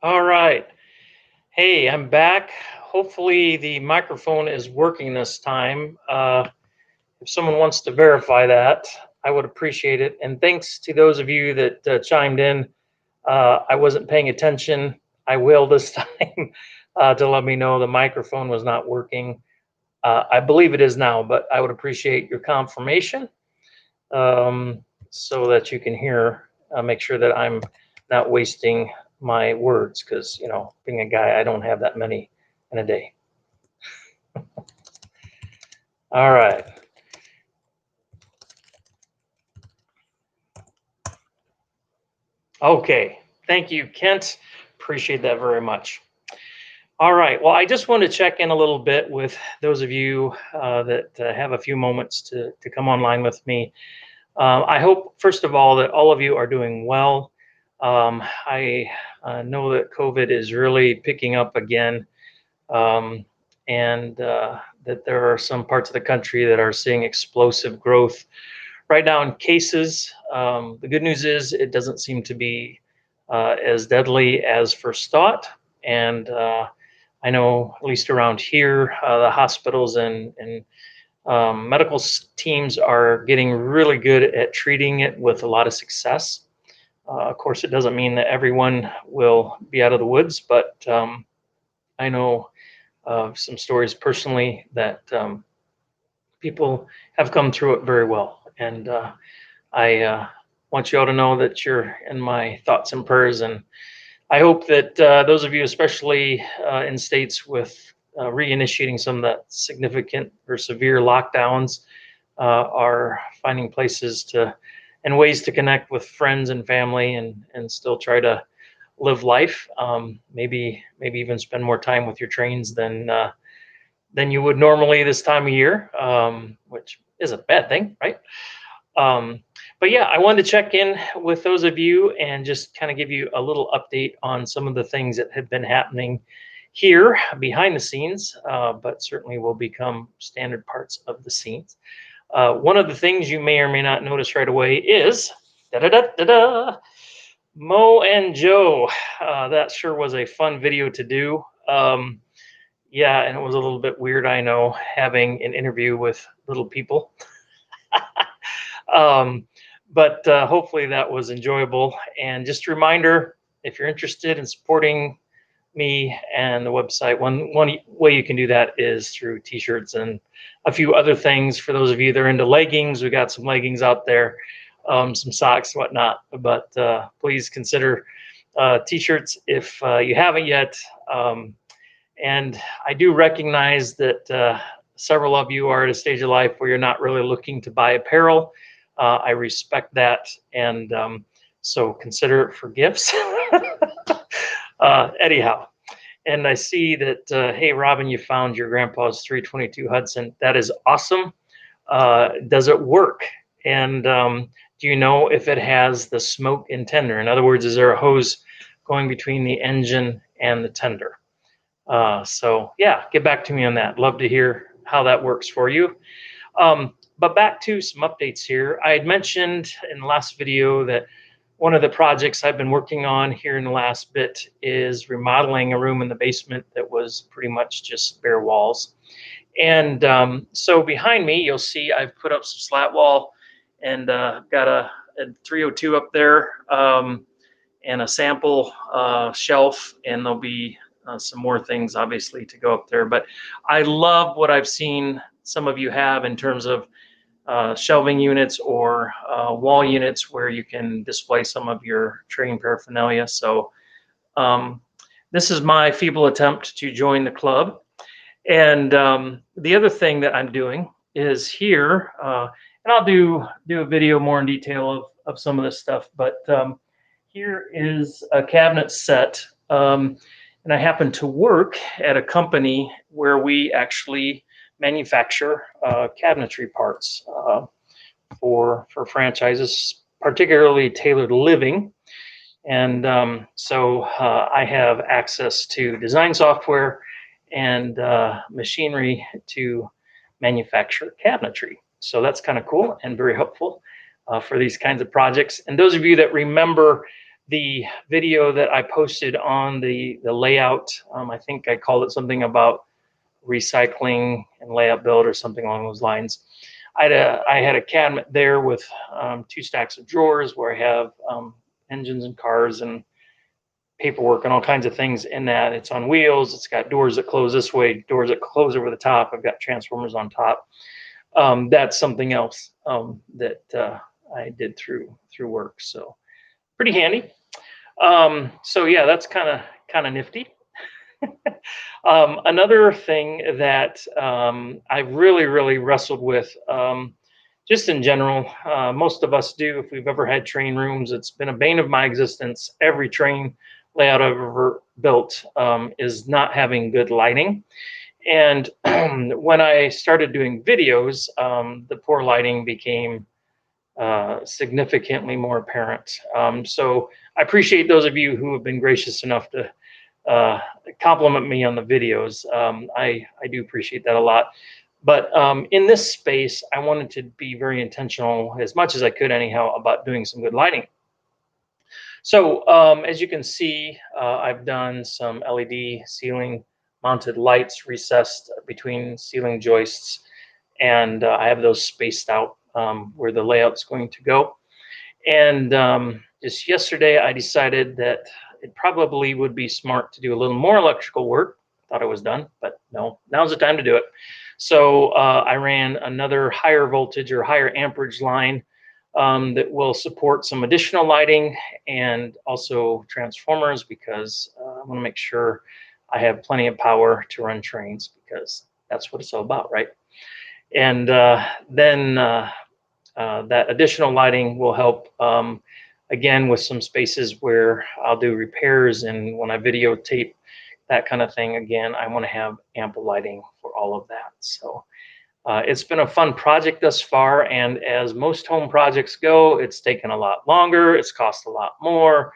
All right. Hey, I'm back. Hopefully the microphone is working this time. If someone wants to verify that, I would appreciate it. And thanks to those of you that chimed in. I wasn't paying attention. I will this time to let me know the microphone was not working. I believe it is now, but I would appreciate your confirmation so that you can hear, make sure that I'm not wasting my words because, being a guy, I don't have that many in a day. All right. Okay. Thank you, Kent. Appreciate that very much. All right. Well, I just want to check in a little bit with those of you that have a few moments to come online with me. I hope, first of all, that all of you are doing well. I know that COVID is really picking up again, and that there are some parts of the country that are seeing explosive growth right now in cases. The good news is it doesn't seem to be as deadly as first thought. And I know, at least around here, the hospitals and medical teams are getting really good at treating it with a lot of success. Of course, it doesn't mean that everyone will be out of the woods, but I know some stories personally that people have come through it very well. And I want you all to know that you're in my thoughts and prayers. And I hope that those of you, especially in states with reinitiating some of that significant or severe lockdowns, are finding places to and ways to connect with friends and family and still try to live life. Maybe even spend more time with your trains than you would normally this time of year, which is a bad thing, right? But yeah, I wanted to check in with those of you and just kind of give you a little update on some of the things that have been happening here behind the scenes, but certainly will become standard parts of the scenes. One of the things you may or may not notice right away is Mo and Joe. That sure was a fun video to do. Yeah, and it was a little bit weird, I know, having an interview with little people. But hopefully that was enjoyable. And just a reminder, if you're interested in supporting me and the website, one way you can do that is through t-shirts and a few other things. For those of you that are into leggings, we got some leggings out there, some socks, whatnot. But please consider t-shirts if you haven't yet. And I do recognize that several of you are at a stage of life where you're not really looking to buy apparel. I respect that, and so consider it for gifts. Anyhow, and I see that, hey, Robin, you found your grandpa's 322 Hudson. That is awesome. Does it work? And do you know if it has the smoke and tender? In other words, is there a hose going between the engine and the tender? So yeah, get back to me on that. Love to hear how that works for you. But back to some updates here. I had mentioned in the last video that one of the projects I've been working on here in the last bit is remodeling a room in the basement that was pretty much just bare walls. And so behind me, you'll see I've put up some slat wall and got a 302 up there and a sample shelf, and there'll be some more things obviously to go up there. But I love what I've seen some of you have in terms of shelving units or wall units where you can display some of your training paraphernalia. So this is my feeble attempt to join the club. And the other thing that I'm doing is here, and I'll do a video more in detail of some of this stuff, but here is a cabinet set. And I happen to work at a company where we actually manufacture cabinetry parts for franchises, particularly tailored living. And so I have access to design software and machinery to manufacture cabinetry. So that's kind of cool and very helpful for these kinds of projects. And those of you that remember the video that I posted on the layout, I think I called it something about recycling and layout build or something along those lines. I had a cabinet there with 2 stacks of drawers where I have engines and cars and paperwork and all kinds of things in that. It's on wheels. It's got doors that close this way, doors that close over the top. I've got transformers on top. That's something else that I did through work. So pretty handy. So yeah, that's kind of nifty. Another thing that I really wrestled with, just in general, most of us do. If we've ever had train rooms, it's been a bane of my existence. Every train layout I've ever built is not having good lighting. And when I started doing videos, the poor lighting became significantly more apparent. So I appreciate those of you who have been gracious enough to compliment me on the videos. I do appreciate that a lot. But in this space, I wanted to be very intentional, as much as I could anyhow, about doing some good lighting. So as you can see, I've done some LED ceiling mounted lights recessed between ceiling joists, and I have those spaced out where the layout's going to go. And just yesterday, I decided that it probably would be smart to do a little more electrical work. Thought I was done, but no, now's the time to do it. So I ran another higher voltage or higher amperage line that will support some additional lighting and also transformers, because I want to make sure I have plenty of power to run trains, because that's what it's all about, right? And then that additional lighting will help, again, with some spaces where I'll do repairs, and when I videotape that kind of thing, again, I want to have ample lighting for all of that. So it's been a fun project thus far, and as most home projects go, it's taken a lot longer, it's cost a lot more.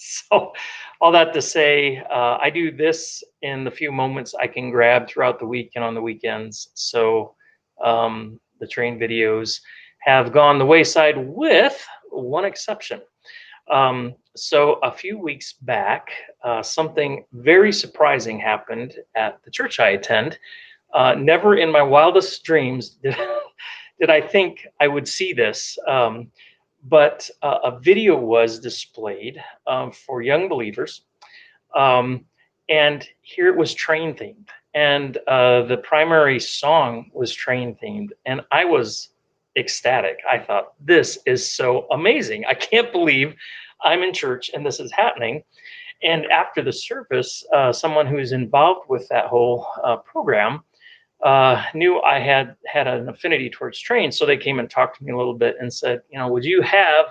So all that to say, I do this in the few moments I can grab throughout the week and on the weekends. So the train videos have gone the wayside, with one exception. So a few weeks back, something very surprising happened at the church I attend. Never in my wildest dreams did I think I would see this, but a video was displayed for young believers, and here it was train themed, and the primary song was train themed, and I was ecstatic. I thought, this is so amazing. I can't believe I'm in church and this is happening. And after the service, someone who's involved with that whole program knew I had an affinity towards trains, so they came and talked to me a little bit and said, would you have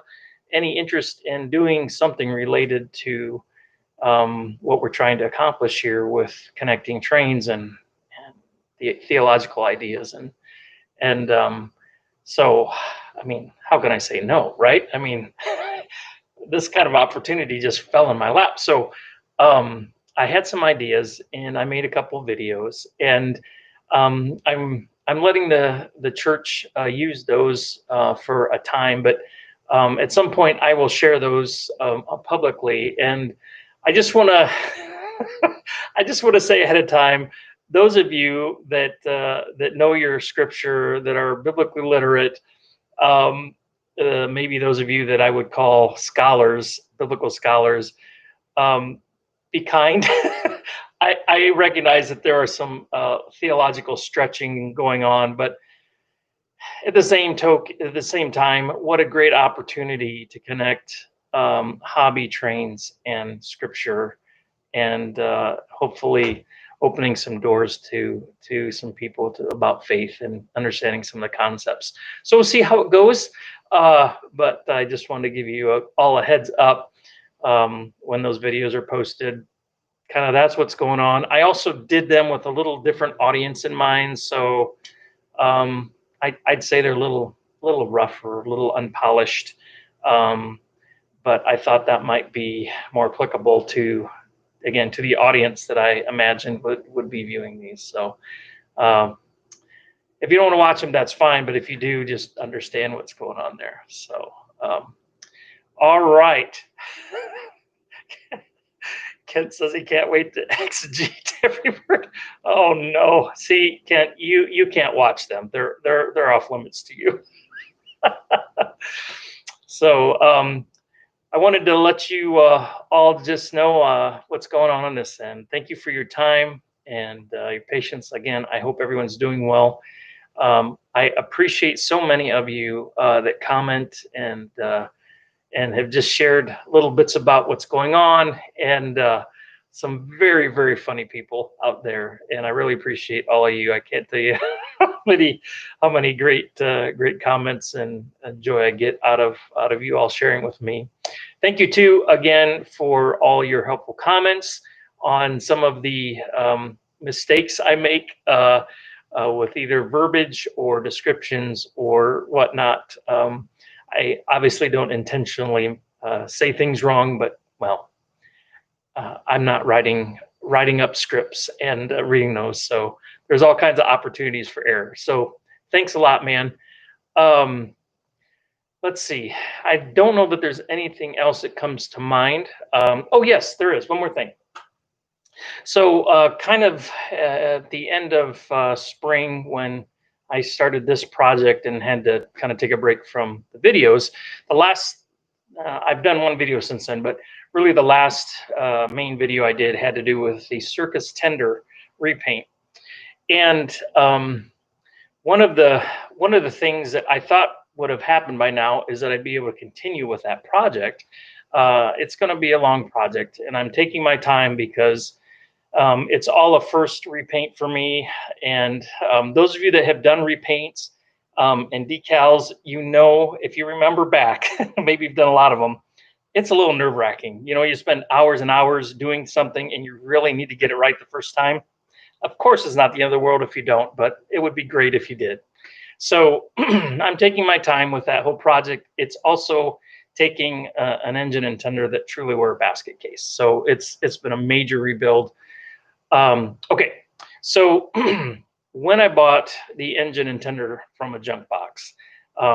any interest in doing something related to what we're trying to accomplish here with connecting trains and the theological ideas, and so, I mean, how can I say no, right? I mean, this kind of opportunity just fell in my lap. So I had some ideas, and I made a couple of videos, and I'm letting the church use those for a time, but at some point I will share those publicly. And I just want to I just want to say ahead of time, those of you that that know your scripture, that are biblically literate, maybe those of you that I would call scholars, biblical scholars, be kind. I recognize that there are some theological stretching going on, but at the same time, what a great opportunity to connect hobby trains and scripture, and hopefully opening some doors to some people about faith and understanding some of the concepts. So we'll see how it goes. But I just wanted to give you all a heads up when those videos are posted. Kind of that's what's going on. I also did them with a little different audience in mind, so I'd say they're a little rougher, a little unpolished, but I thought that might be more applicable to, again, to the audience that I imagined would be viewing these. So if you don't want to watch them, that's fine, but if you do, just understand what's going on there. So All right. Kent says he can't wait to exegete every word. Oh no! See, Kent, you can't watch them. They're off limits to you. So I wanted to let you all just know what's going on this end. Thank you for your time and your patience. Again, I hope everyone's doing well. I appreciate so many of you that comment and have just shared little bits about what's going on, and some very, very funny people out there. And I really appreciate all of you. I can't tell you how many great great comments and joy I get out of you all sharing with me. Thank you too again for all your helpful comments on some of the mistakes I make with either verbiage or descriptions or whatnot. I obviously don't intentionally say things wrong, but well, I'm not writing up scripts and reading those, so there's all kinds of opportunities for error. So thanks a lot, man. Um, let's see. I don't know that there's anything else that comes to mind. Oh yes, there is one more thing. So kind of at the end of spring when I started this project and had to kind of take a break from the videos, the last I've done one video since then, but really the last main video I did had to do with the Circus tender repaint. And one of the things that I thought would have happened by now is that I'd be able to continue with that project. It's going to be a long project, and I'm taking my time because it's all a first repaint for me. And those of you that have done repaints and decals, you know, if you remember back, maybe you've done a lot of them, it's a little nerve wracking. You know, you spend hours and hours doing something and you really need to get it right the first time. Of course, it's not the end of the world if you don't, but it would be great if you did. So I'm taking my time with that whole project. It's also taking an engine and tender that truly were a basket case. So it's been a major rebuild. Okay, so when I bought the engine and tender from a junk box,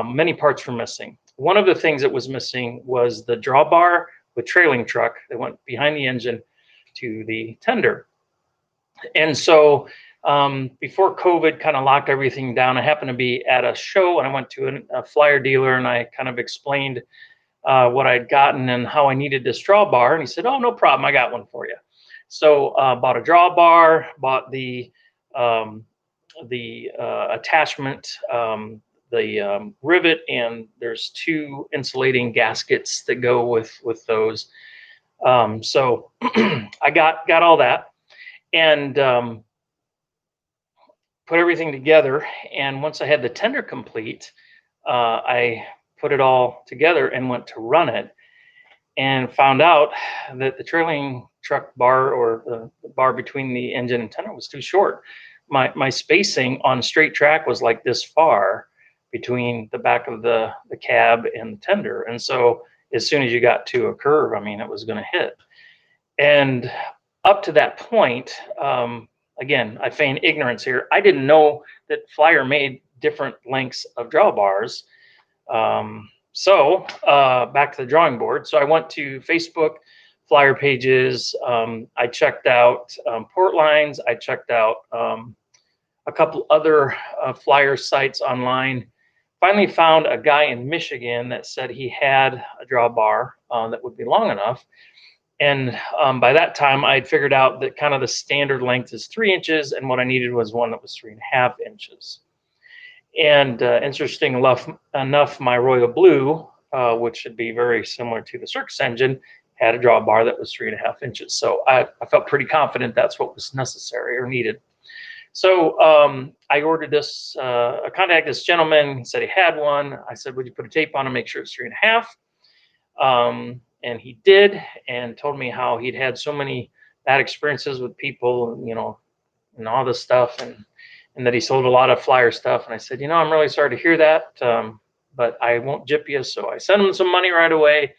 many parts were missing. One of the things that was missing was the drawbar with trailing truck that went behind the engine to the tender. And so before COVID kind of locked everything down, I happened to be at a show and I went to a flyer dealer and I kind of explained what I'd gotten and how I needed this drawbar. And he said, "Oh, no problem, I got one for you." So bought a drawbar, bought the attachment, rivet, and there's two insulating gaskets that go with those. So I got all that and put everything together. And once I had the tender complete, I put it all together and went to run it and found out that the trailing truck bar, or the bar between the engine and tender, was too short. My spacing on straight track was like this far between the back of the cab and the tender. And so as soon as you got to a curve, I mean, it was going to hit. And up to that point, again, I feign ignorance here. I didn't know that Flyer made different lengths of drawbars. So back to the drawing board. So I went to Facebook Flyer pages. I checked out port lines. I checked out a couple other Flyer sites online. Finally found a guy in Michigan that said he had a drawbar that would be long enough. And by that time, I'd figured out that kind of the standard length is 3 inches, and what I needed was one that was 3.5 inches. And interesting enough, my Royal Blue, which should be very similar to the Circus engine, had a drawbar that was 3.5 inches. So I felt pretty confident that's what was necessary or needed. So I ordered this. I contacted this gentleman. He said he had one. I said, "Would you put a tape on and make sure it's 3.5?" And he did, and told me how he'd had so many bad experiences with people, you know, and all this stuff, and that he sold a lot of Flyer stuff. And I said, "I'm really sorry to hear that, but I won't gyp you." So I sent him some money right away.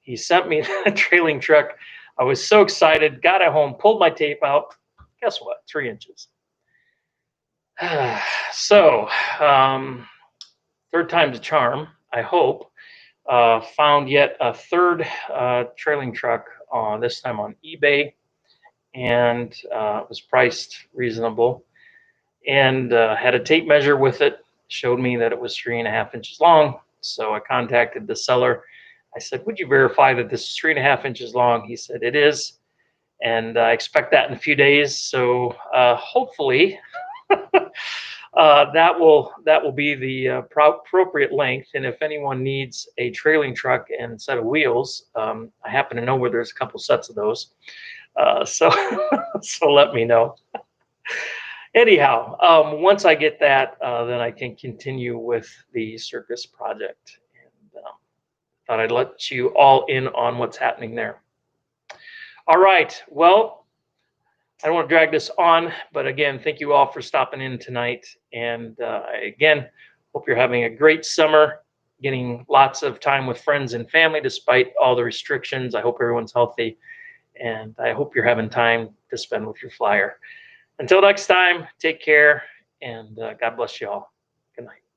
He sent me the trailing truck. I was so excited, got it home, pulled my tape out. Guess what? 3 inches. So third time's a charm, I hope. Found yet a third trailing truck on this time on eBay, and it was priced reasonable, and had a tape measure with it. Showed me that it was 3.5 inches long. So I contacted the seller. I said, "Would you verify that this is 3.5 inches long?" He said, "It is," and I expect that in a few days. So hopefully that will be the appropriate length. And if anyone needs a trailing truck and set of wheels, I happen to know where there's a couple sets of those. So so let me know. Anyhow, once I get that, then I can continue with the Circus project. And thought I'd let you all in on what's happening there. All right. Well, I don't want to drag this on, but again, thank you all for stopping in tonight. And again, hope you're having a great summer, getting lots of time with friends and family despite all the restrictions. I hope everyone's healthy, and I hope you're having time to spend with your flyer. Until next time, take care, and God bless you all. Good night.